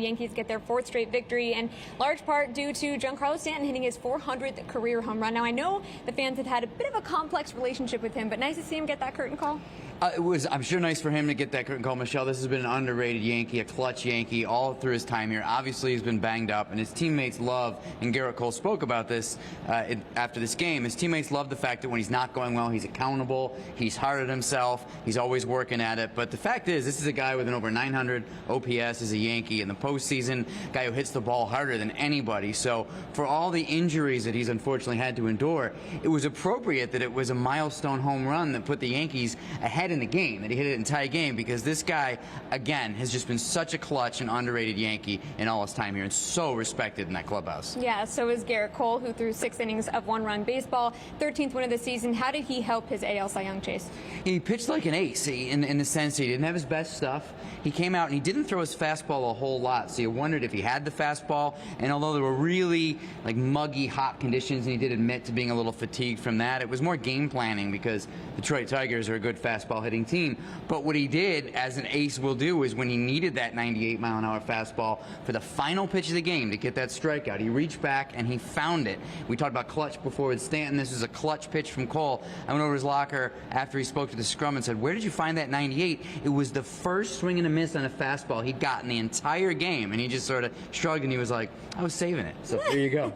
Yankees get their 4th straight victory, and large part due to Giancarlo Stanton hitting his 400th career home run. Now, I know the fans have had a bit of a complex relationship with him, but nice to see him get that curtain call. It was, I'm sure, nice for him to get that curtain call, Michelle. This has been an underrated Yankee, a clutch Yankee all through his time here. Obviously, he's been banged up, and his teammates love, and Garrett Cole spoke about this after this game, his teammates love the fact that when he's not going well, he's accountable, he's hard on himself, he's always working at it. But the fact is, this is a guy with an over 900 OPS as a Yankee in the postseason, a guy who hits the ball harder than anybody. So for all the injuries that he's unfortunately had to endure, it was appropriate that it was a milestone home run that put the Yankees ahead in the game, that he hit it in tie game, because this guy, again, has just been such a clutch and underrated Yankee in all his time here, and so respected in that clubhouse. Yeah, so is Gerrit Cole, who threw 6 innings of 1-run baseball, 13th win of the season. How did he help his AL Cy Young chase? He pitched like an ace in the sense that he didn't have his best stuff. He came out and he didn't throw his fastball a whole lot, so you wondered if he had the fastball. And although there were really like muggy, hot conditions, and he did admit to being a little fatigued from that, it was more game planning because Detroit Tigers are a good fastball hitting team. But what he did, as an ace will do, is when he needed that 98-mile-an-hour fastball for the final pitch of the game to get that strikeout, he reached back and he found it. We talked about clutch before with Stanton. This is a clutch pitch from Cole. I went over his locker after he spoke to the scrum and said, "Where did you find that 98?" It was the first swing and a miss on a fastball he'd gotten the entire game, and he just sort of shrugged and he was like, "I was saving it." So there you go.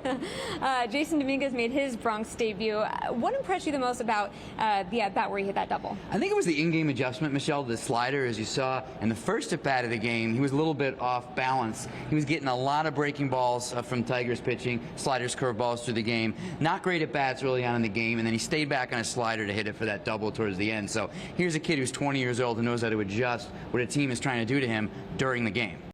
Jason Dominguez made his Bronx debut. What impressed you the most about the at-bat where he hit that double? I think it was the in-game adjustment, Michelle. The slider, as you saw in the first at-bat of the game, he was a little bit off balance. He was getting a lot of breaking balls from Tigers pitching, sliders, curveballs through the game. Not great at-bats early on in the game, and then he stayed back on a slider to hit it for that double towards the end. So here's a kid who's 20 years old who knows how to adjust what a team is trying to do to him during the game.